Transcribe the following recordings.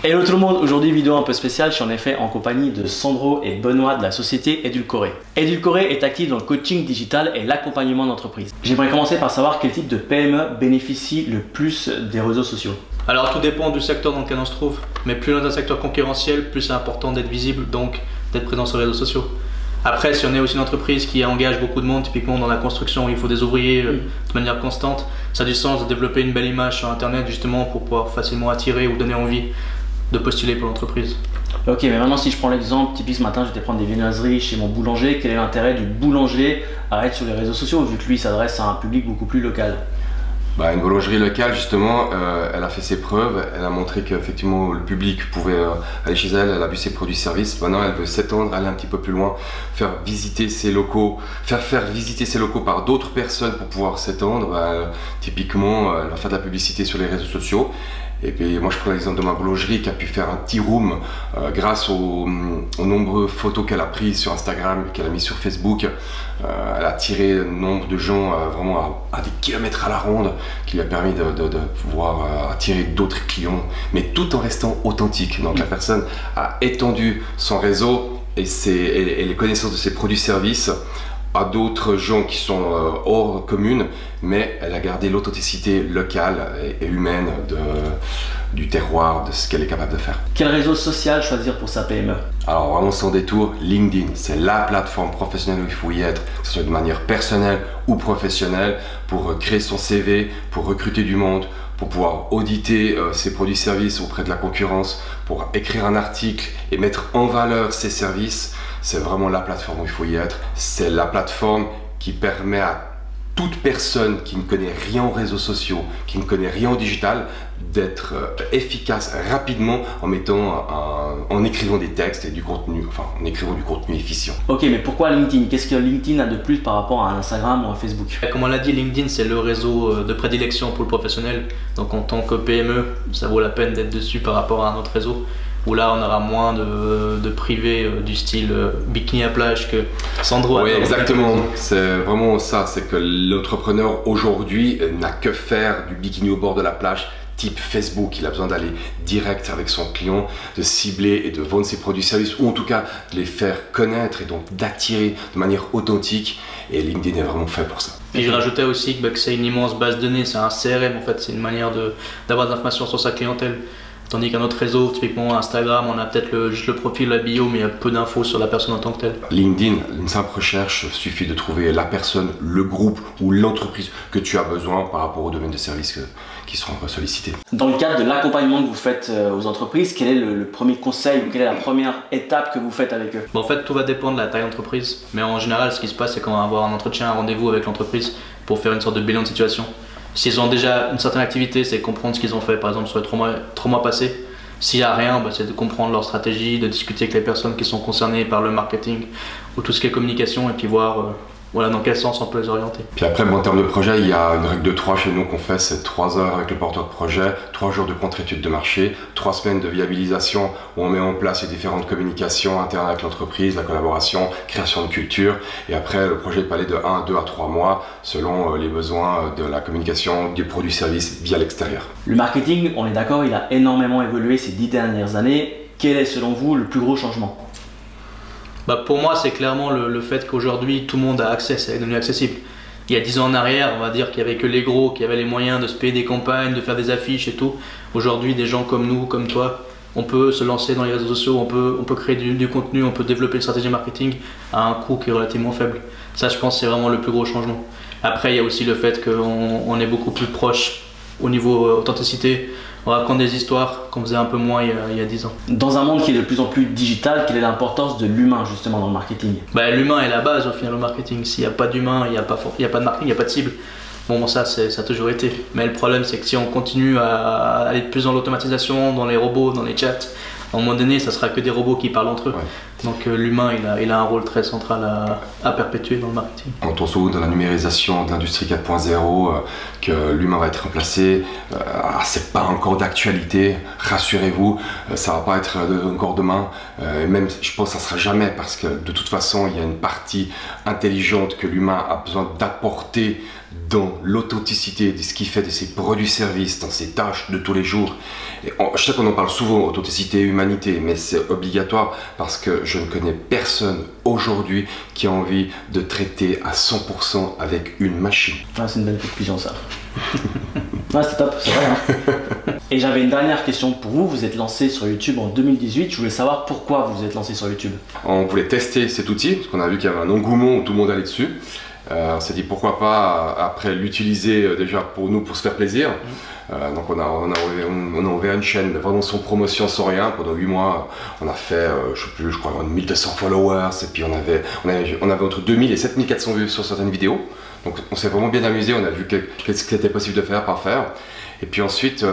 Hello tout le monde, aujourd'hui vidéo un peu spéciale, je suis en effet en compagnie de Sandro et Benoît de la société Edulcoré. Edulcoré est actif dans le coaching digital et l'accompagnement d'entreprise. J'aimerais commencer par savoir quel type de PME bénéficie le plus des réseaux sociaux. Alors tout dépend du secteur dans lequel on se trouve, mais plus on est dans un secteur concurrentiel, plus c'est important d'être visible, donc d'être présent sur les réseaux sociaux. Après, si on est aussi une entreprise qui engage beaucoup de monde, typiquement dans la construction où il faut des ouvriers de manière constante, ça a du sens de développer une belle image sur internet justement pour pouvoir facilement attirer ou donner envie de postuler pour l'entreprise. Ok, mais maintenant si je prends l'exemple, typique ce matin j'étais prendre des viennoiseries chez mon boulanger, quel est l'intérêt du boulanger à être sur les réseaux sociaux vu que lui s'adresse à un public beaucoup plus local? Une boulangerie locale justement, elle a fait ses preuves, elle a montré qu'effectivement le public pouvait aller chez elle, elle a vu ses produits-services. Maintenant elle veut s'étendre, aller un petit peu plus loin, faire visiter ses locaux, faire visiter ses locaux par d'autres personnes pour pouvoir s'étendre. Typiquement elle va faire de la publicité sur les réseaux sociaux. Et puis moi je prends l'exemple de ma boulangerie qui a pu faire un tea room grâce aux nombreuses photos qu'elle a prises sur Instagram, qu'elle a mis sur Facebook. Elle a attiré un nombre de gens vraiment à des kilomètres à la ronde, qui lui a permis de pouvoir attirer d'autres clients, mais tout en restant authentique. Donc la personne a étendu son réseau et les connaissances de ses produits-services à d'autres gens qui sont hors commune, mais elle a gardé l'authenticité locale et humaine du terroir, de ce qu'elle est capable de faire. Quel réseau social choisir pour sa PME? Alors vraiment sans détour, LinkedIn, c'est la plateforme professionnelle où il faut y être, que ce soit de manière personnelle ou professionnelle, pour créer son CV, pour recruter du monde, pour pouvoir auditer ses produits-services auprès de la concurrence, pour écrire un article et mettre en valeur ses services. C'est vraiment la plateforme où il faut y être. C'est la plateforme qui permet à toute personne qui ne connaît rien aux réseaux sociaux, qui ne connaît rien au digital, d'être efficace rapidement en écrivant des textes et du contenu, en écrivant du contenu efficient. Ok, mais pourquoi LinkedIn? Qu'est-ce que LinkedIn a de plus par rapport à Instagram ou à Facebook? Comme on l'a dit, LinkedIn c'est le réseau de prédilection pour le professionnel. Donc en tant que PME, ça vaut la peine d'être dessus par rapport à un autre réseau, où là on aura moins de privés du style bikini à plage que Sandro. Oui, exactement. C'est vraiment ça, c'est que l'entrepreneur aujourd'hui n'a que faire du bikini au bord de la plage type Facebook. Il a besoin d'aller direct avec son client, de cibler et de vendre ses produits-services, ou en tout cas de les faire connaître et donc d'attirer de manière authentique. Et LinkedIn est vraiment fait pour ça. Et je rajoutais aussi que c'est une immense base de données, c'est un CRM en fait, c'est une manière d'avoir des informations sur sa clientèle. Tandis qu'un autre réseau, typiquement Instagram, on a peut-être juste le profil, la bio, mais il y a peu d'infos sur la personne en tant que telle. LinkedIn, une simple recherche, suffit de trouver la personne, le groupe ou l'entreprise que tu as besoin par rapport au domaine de service qui seront sollicités. Dans le cadre de l'accompagnement que vous faites aux entreprises, quel est le premier conseil ou quelle est la première étape que vous faites avec eux? En fait, tout va dépendre de la taille d'entreprise. Mais en général, ce qui se passe, c'est qu'on va avoir un entretien, un rendez-vous avec l'entreprise pour faire une sorte de bilan de situation. S'ils ont déjà une certaine activité, c'est comprendre ce qu'ils ont fait, par exemple sur les 3 mois passés. S'il n'y a rien, c'est de comprendre leur stratégie, de discuter avec les personnes qui sont concernées par le marketing ou tout ce qui est communication et puis voir dans quel sens on peut les orienter. Puis après, en termes de projet, il y a une règle de 3 chez nous qu'on fait, c'est 3 heures avec le porteur de projet, 3 jours de contre-étude de marché, 3 semaines de viabilisation où on met en place les différentes communications internes avec l'entreprise, la collaboration, création de culture. Et après, le projet peut aller de 1, 2 à 3 mois selon les besoins de la communication, des produits-services via l'extérieur. Le marketing, on est d'accord, il a énormément évolué ces 10 dernières années. Quel est selon vous le plus gros changement? Pour moi, c'est clairement le fait qu'aujourd'hui, tout le monde a accès, c'est devenu accessible. Il y a 10 ans en arrière, on va dire qu'il n'y avait que les gros qui avaient les moyens de se payer des campagnes, de faire des affiches et tout. Aujourd'hui, des gens comme nous, comme toi, on peut se lancer dans les réseaux sociaux, on peut créer du contenu, on peut développer une stratégie marketing à un coût qui est relativement faible. Ça, je pense, c'est vraiment le plus gros changement. Après, il y a aussi le fait qu'on est beaucoup plus proche au niveau authenticité. On raconte des histoires qu'on faisait un peu moins il y a 10 ans. Dans un monde qui est de plus en plus digital, quelle est l'importance de l'humain justement dans le marketing? L'humain est la base au final au marketing. S'il n'y a pas d'humain, il n'y a pas de marketing, il n'y a pas de cible. Ça a toujours été. Mais le problème c'est que si on continue à aller plus dans l'automatisation, dans les robots, dans les chats, à un moment donné ça sera que des robots qui parlent entre eux. Donc l'humain, il a un rôle très central à perpétuer dans le marketing. On tourne souvent dans la numérisation de l'industrie 4.0, que l'humain va être remplacé. C'est pas encore d'actualité, rassurez-vous, ça va pas être encore demain. Et même, je pense que ça sera jamais, parce que de toute façon, il y a une partie intelligente que l'humain a besoin d'apporter dans l'authenticité de ce qu'il fait, de ses produits-services, dans ses tâches de tous les jours. Et je sais qu'on en parle souvent, authenticité et humanité, mais c'est obligatoire parce que je ne connais personne aujourd'hui qui a envie de traiter à 100% avec une machine. Ah, c'est une belle conclusion ça. Ah, c'est top, c'est vrai. Hein. Et j'avais une dernière question pour vous. Vous êtes lancé sur YouTube en 2018. Je voulais savoir pourquoi vous vous êtes lancé sur YouTube. On voulait tester cet outil parce qu'on a vu qu'il y avait un engouement où tout le monde allait dessus. On s'est dit pourquoi pas après l'utiliser déjà pour nous, pour se faire plaisir. Donc on a ouvert une chaîne vraiment sans promotion, sans rien. Pendant 8 mois, on a fait, je crois 1200 followers. Et puis on avait entre 2000 et 7400 vues sur certaines vidéos. Donc on s'est vraiment bien amusé, on a vu ce qu'il était possible de faire, pas faire. Et puis ensuite,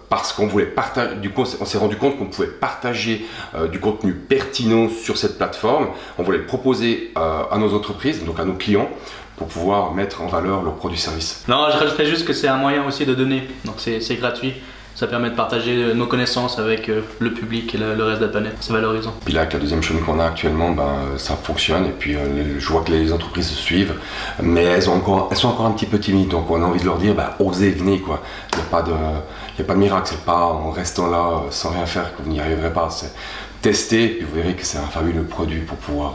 parce qu'on voulait partager, du coup on s'est rendu compte qu'on pouvait partager du contenu pertinent sur cette plateforme. On voulait le proposer à nos entreprises, donc à nos clients, pour pouvoir mettre en valeur leurs produits-services. Non, je rajouterais juste que c'est un moyen aussi de donner, donc c'est gratuit. Ça permet de partager nos connaissances avec le public et le reste de la planète. C'est valorisant. Puis là, avec la deuxième chaîne qu'on a actuellement, ça fonctionne. Et puis je vois que les entreprises suivent, mais elles sont encore un petit peu timides. Donc on a envie de leur dire, osez, venez quoi. Il n'y a pas de miracle. C'est pas en restant là sans rien faire que vous n'y arriverez pas. Testez, puis vous verrez que c'est un fabuleux produit pour pouvoir,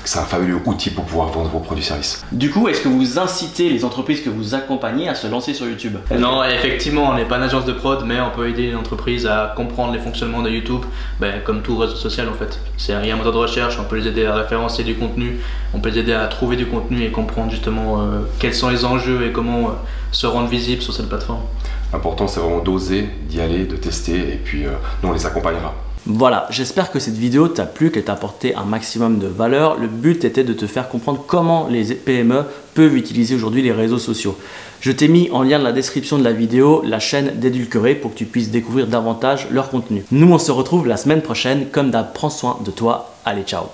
que c'est un fabuleux outil pour pouvoir vendre vos produits-services. Du coup, est-ce que vous incitez les entreprises que vous accompagnez à se lancer sur YouTube? Non, effectivement, on n'est pas une agence de prod, mais on peut aider les entreprises à comprendre les fonctionnements de YouTube, comme tout réseau social en fait. Il y a un moteur de recherche, on peut les aider à référencer du contenu, on peut les aider à trouver du contenu et comprendre justement quels sont les enjeux et comment se rendre visible sur cette plateforme. L'important, c'est vraiment d'oser, d'y aller, de tester, et puis nous, on les accompagnera. Voilà, j'espère que cette vidéo t'a plu, qu'elle t'a apporté un maximum de valeur. Le but était de te faire comprendre comment les PME peuvent utiliser aujourd'hui les réseaux sociaux. Je t'ai mis en lien de la description de la vidéo la chaîne d'Edulcoré pour que tu puisses découvrir davantage leur contenu. Nous, on se retrouve la semaine prochaine. Comme d'hab, prends soin de toi. Allez, ciao!